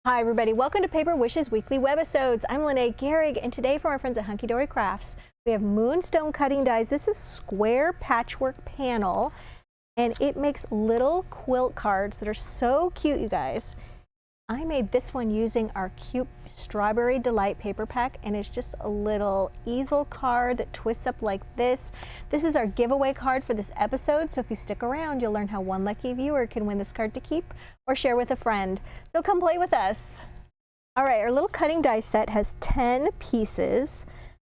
Hi everybody, welcome to Paper Wishes Weekly Webisodes. I'm Lene Gehrig, and today from our friends at Hunkydory Crafts, we have Moonstone cutting dies. This is square patchwork panel, and it makes little quilt cards that are so cute, you guys. I made this one using our cute Strawberry Delight paper pack, and it's just a little easel card that twists up like this. This is our giveaway card for this episode, so if you stick around, you'll learn how one lucky viewer can win this card to keep or share with a friend. So come play with us. All right, our little cutting die set has 10 pieces,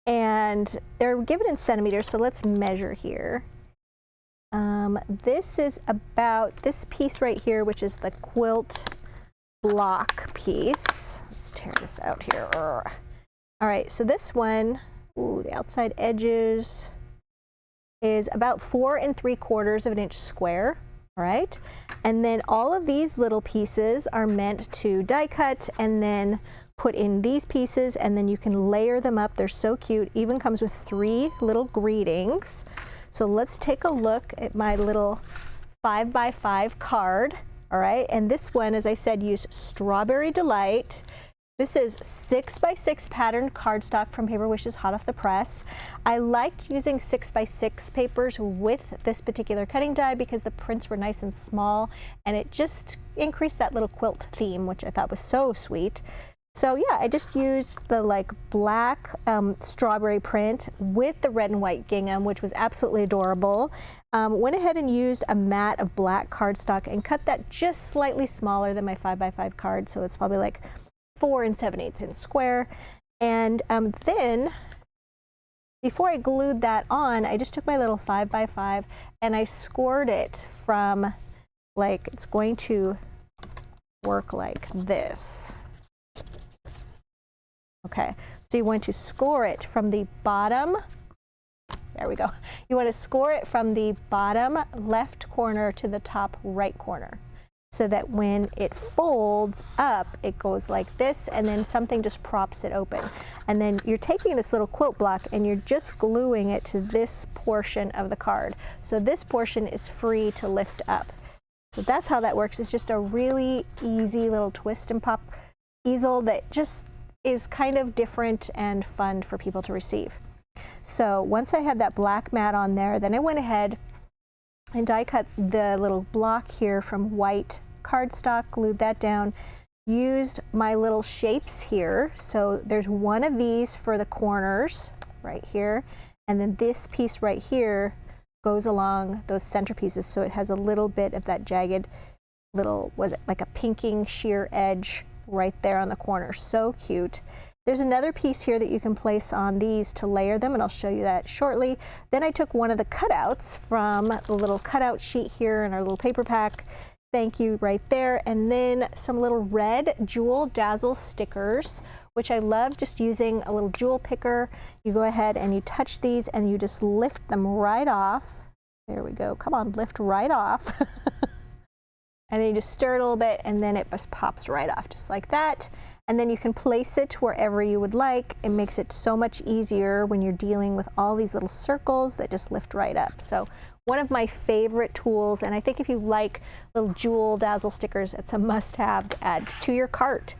and they're given in centimeters, so let's measure here. This is about this piece right here, which is the quilt block piece. Let's tear this out here. All right, so this one, the outside edges is about 4 3/4 of an inch square. All right, and then all of these little pieces are meant to die cut and then put in these pieces, and then you can layer them up. They're so cute. Even comes with 3 little greetings. So let's take a look at my little 5x5 card. All right, and this one, as I said, used Strawberry Delight. This is 6x6 patterned cardstock from Paper Wishes hot off the press. I liked using 6x6 papers with this particular cutting die because the prints were nice and small, and it just increased that little quilt theme, which I thought was so sweet. So yeah, I just used the like black strawberry print with the red and white gingham, which was absolutely adorable. Went ahead and used a mat of black cardstock and cut that just slightly smaller than my 5x5 card, so it's probably like 4 7/8 inch square. And then before I glued that on, I just took my little 5x5 and I scored it from, like, it's going to work like this. Okay, so you want to score it from the bottom. There we go. You want to score it from the bottom left corner to the top right corner, so that when it folds up, it goes like this, and then something just props it open. And then you're taking this little quilt block and you're just gluing it to this portion of the card. So this portion is free to lift up. So that's how that works. It's just a really easy little twist and pop easel that just is kind of different and fun for people to receive. So once I had that black mat on there, then I went ahead and die cut the little block here from white cardstock, glued that down, used my little shapes here. So there's one of these for the corners right here, and then this piece right here goes along those center pieces, so it has a little bit of that jagged little, was it like a pinking sheer edge right there on the corner. So cute. There's another piece here that you can place on these to layer them, and I'll show you that shortly. Then I took one of the cutouts from the little cutout sheet here in our little paper pack. Thank you right there. And then some little red Jewel Dazzle stickers, which I love just using a little jewel picker. You go ahead and you touch these and you just lift them right off. There we go. Come on, lift right off. And then you just stir it a little bit, and then it just pops right off, just like that. And then you can place it wherever you would like. It makes it so much easier when you're dealing with all these little circles that just lift right up. So one of my favorite tools, and I think if you like little Jewel Dazzle stickers, it's a must-have to add to your cart.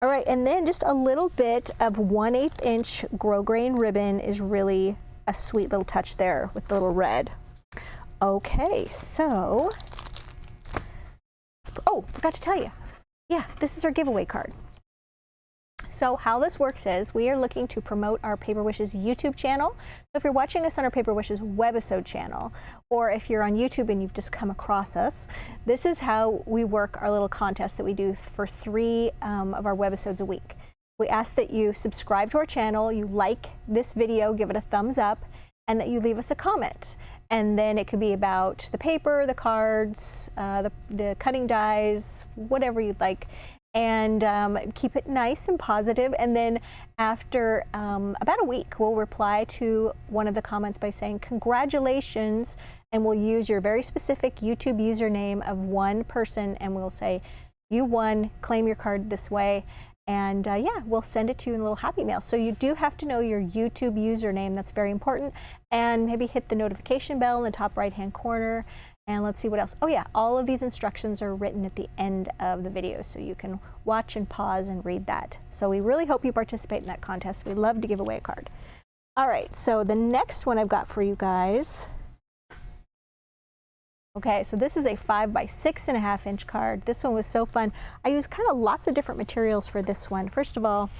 All right, and then just a little bit of 1/8 inch grosgrain ribbon is really a sweet little touch there with the little red. Okay, so oh, forgot to tell you. Yeah, this is our giveaway card. So how this works is we are looking to promote our Paper Wishes YouTube channel. So if you're watching us on our Paper Wishes webisode channel, or if you're on YouTube and you've just come across us, this is how we work our little contest that we do for 3 of our webisodes a week. We ask that you subscribe to our channel, you like this video, give it a thumbs up, and that you leave us a comment. And then it could be about the paper, the cards, the cutting dies, whatever you'd like. And keep it nice and positive. And then after about a week, we'll reply to one of the comments by saying congratulations, and we'll use your very specific YouTube username of one person, and we'll say you won, claim your card this way. And yeah, we'll send it to you in a little happy mail. So you do have to know your YouTube username. That's very important. And maybe hit the notification bell in the top right-hand corner. And let's see what else. Oh yeah, all of these instructions are written at the end of the video, so you can watch and pause and read that. So we really hope you participate in that contest. We'd love to give away a card. All right, so the next one I've got for you guys. Okay, so this is a 5 by 6.5 inch card. This one was so fun. I used kind of lots of different materials for this one. First of all,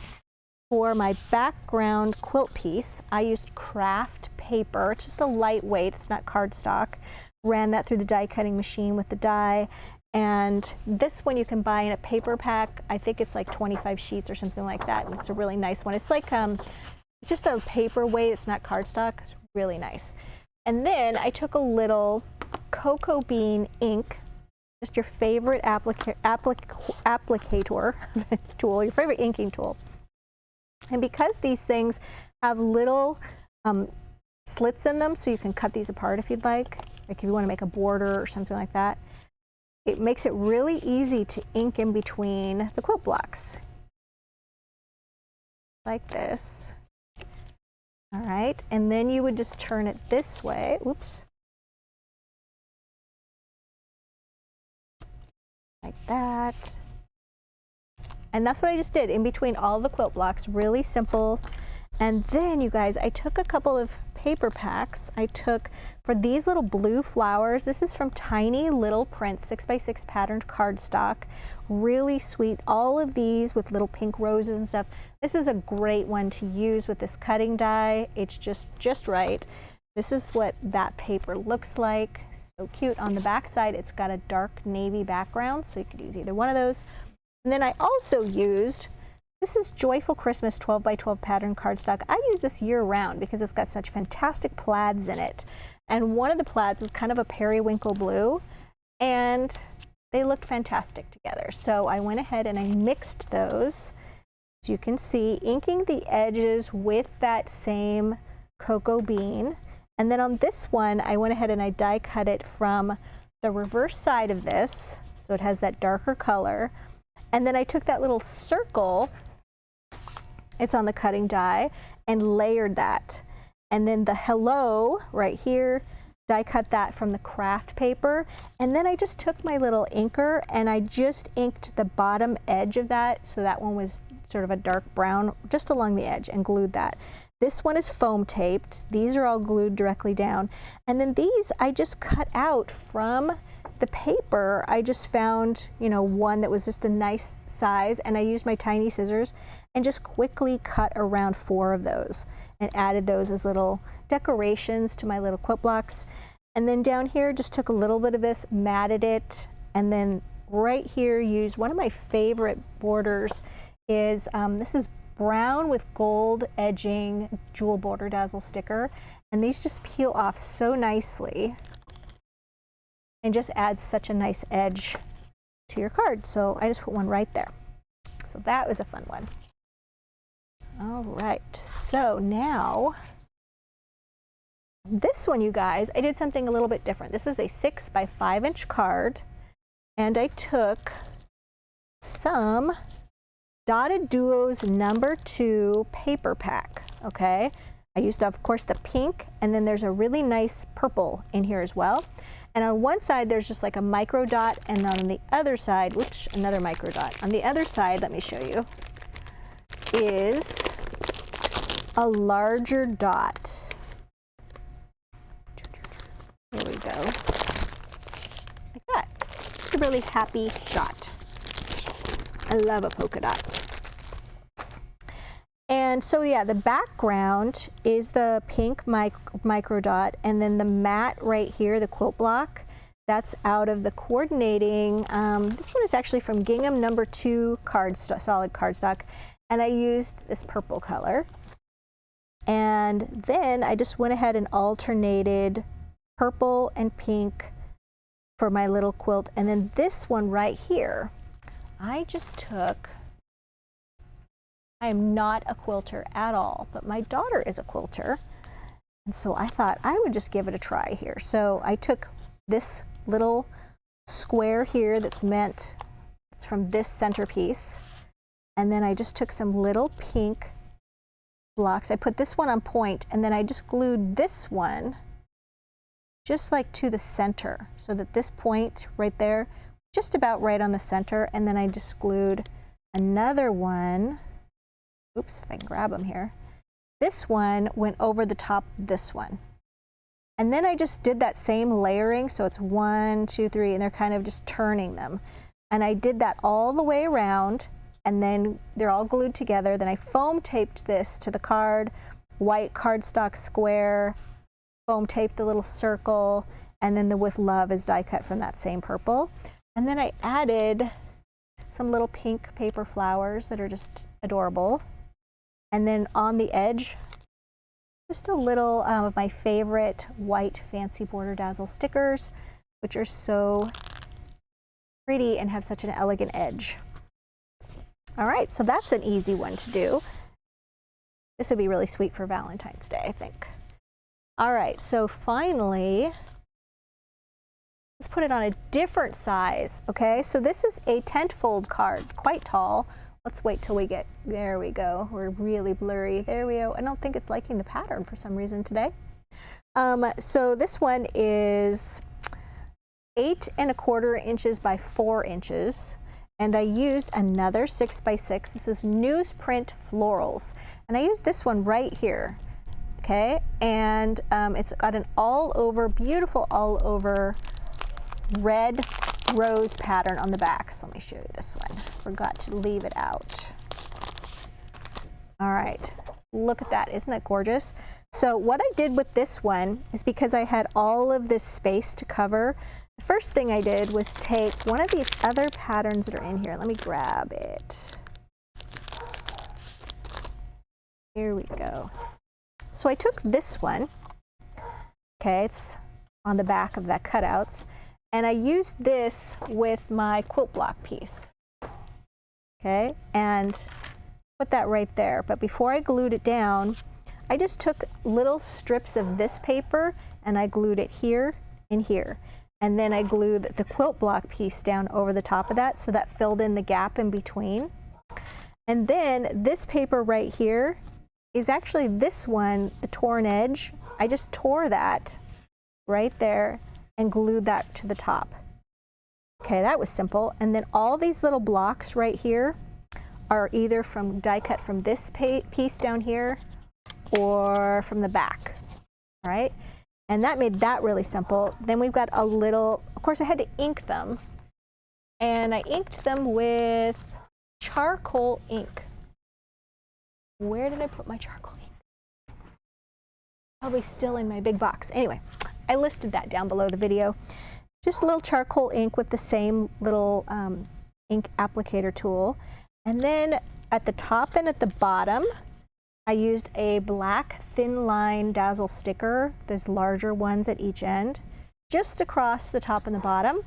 for my background quilt piece, I used craft paper, just a lightweight, it's not cardstock. Ran that through the die cutting machine with the die. And this one you can buy in a paper pack. I think it's like 25 sheets or something like that. And it's a really nice one. It's like, it's just a paperweight, it's not cardstock. It's really nice. And then I took a little cocoa bean ink, just your favorite applicator tool, your favorite inking tool. And because these things have little slits in them, so you can cut these apart if you'd like if you want to make a border or something like that, it makes it really easy to ink in between the quilt blocks. Like this. All right, and then you would just turn it this way. Oops. Like that. And that's what I just did in between all the quilt blocks, really simple. And then you guys, I took a couple of paper packs. I took for these little blue flowers. This is from Tiny Little Print 6x6 patterned cardstock. Really sweet. All of these with little pink roses and stuff. This is a great one to use with this cutting die. It's just right. This is what that paper looks like. So cute. On the back side, it's got a dark navy background, so you could use either one of those. And then I also used, this is Joyful Christmas 12 by 12 pattern cardstock. I use this year round because it's got such fantastic plaids in it. And one of the plaids is kind of a periwinkle blue, and they looked fantastic together. So I went ahead and I mixed those. As you can see, inking the edges with that same cocoa bean. And then on this one, I went ahead and I die cut it from the reverse side of this, so it has that darker color. And then I took that little circle, it's on the cutting die, and layered that. And then the hello right here, die cut that from the craft paper. And then I just took my little inker and I just inked the bottom edge of that, so that one was sort of a dark brown just along the edge, and glued that. This one is foam taped. These are all glued directly down. And then these I just cut out from the paper. I just found, you know, one that was just a nice size, and I used my tiny scissors and just quickly cut around 4 of those and added those as little decorations to my little quilt blocks. And then down here just took a little bit of this, matted it, and then right here used one of my favorite borders is this is brown with gold edging jewel border dazzle sticker, and these just peel off so nicely and just adds such a nice edge to your card. So I just put one right there. So that was a fun one. All right, so now this one, you guys, I did something a little bit different. This is a 6 by 5 inch card, and I took some Dotted Duos #2 paper pack, okay? I used, of course, the pink, and then there's a really nice purple in here as well. And on one side, there's just like a micro dot, and on the other side, whoops, another micro dot. On the other side, let me show you, is a larger dot. Here we go. Like that. Just a really happy dot. I love a polka dot. And so yeah, the background is the pink micro dot, and then the mat right here, the quilt block, that's out of the coordinating. This one is actually from Gingham #2 solid cardstock, and I used this purple color. And then I just went ahead and alternated purple and pink for my little quilt. And then this one right here, I just took, I am not a quilter at all, but my daughter is a quilter. And so I thought I would just give it a try here. So I took this little square here that's meant, it's from this centerpiece. And then I just took some little pink blocks. I put this one on point, and then I just glued this one just like to the center, so that this point right there, just about right on the center, and then I just glued another one. Oops, if I can grab them here. This one went over the top of this one. And then I just did that same layering, so it's 1, 2, 3, and they're kind of just turning them. And I did that all the way around, and then they're all glued together. Then I foam taped this to the card, white cardstock square, foam taped the little circle, and then the With Love is die cut from that same purple. And then I added some little pink paper flowers that are just adorable. And then on the edge, just a little of my favorite white Fancy Border Dazzle stickers, which are so pretty and have such an elegant edge. All right, so that's an easy one to do. This would be really sweet for Valentine's Day, I think. All right, so finally, let's put it on a different size, okay? So this is a tent-fold card, quite tall. Let's wait till we get, there we go. We're really blurry. There we go. I don't think it's liking the pattern for some reason today. So this one is 8 1/4 inches by 4 inches. And I used another 6 by 6. This is newsprint florals. And I used this one right here. Okay, and it's got an all over, beautiful all over red rose pattern on the back. So let me show you this one. Forgot to leave it out. All right, look at that. Isn't that gorgeous? So what I did with this one is, because I had all of this space to cover, the first thing I did was take one of these other patterns that are in here. Let me grab it. Here we go. So I took this one. Okay, it's on the back of that cutouts. And I used this with my quilt block piece, okay, and put that right there. But before I glued it down, I just took little strips of this paper and I glued it here and here. And then I glued the quilt block piece down over the top of that, so that filled in the gap in between. And then this paper right here is actually this one, the torn edge. I just tore that right there and glued that to the top. Okay, that was simple. And then all these little blocks right here are either from die cut from this piece down here or from the back, all right? And that made that really simple. Then we've got a little, of course I had to ink them, and I inked them with charcoal ink. Where did I put my charcoal ink? Probably still in my big box. Anyway, I listed that down below the video. Just a little charcoal ink with the same little ink applicator tool. And then at the top and at the bottom, I used a black thin line dazzle sticker. There's larger ones at each end, just across the top and the bottom.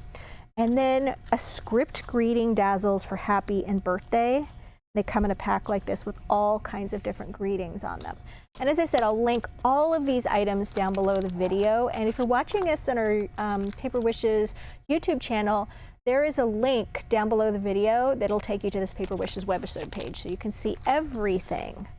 And then a script greeting dazzles for happy and birthday. They come in a pack like this with all kinds of different greetings on them. And as I said, I'll link all of these items down below the video. And if you're watching this on our Paper Wishes YouTube channel, there is a link down below the video that'll take you to this Paper Wishes webisode page, so you can see everything.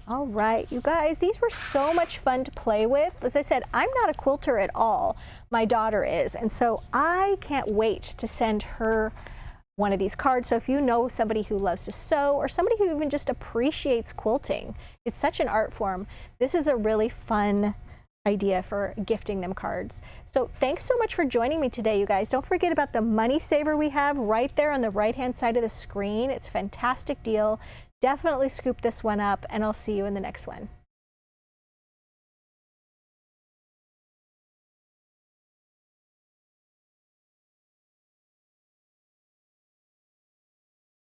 All right, you guys, these were so much fun to play with. As I said, I'm not a quilter at all. My daughter is, and so I can't wait to send her one of these cards. So if you know somebody who loves to sew, or somebody who even just appreciates quilting, it's such an art form, this is a really fun idea for gifting them cards. So thanks so much for joining me today, you guys. Don't forget about the money saver we have right there on the right hand side of the screen. It's a fantastic deal. Definitely scoop this one up, and I'll see you in the next one.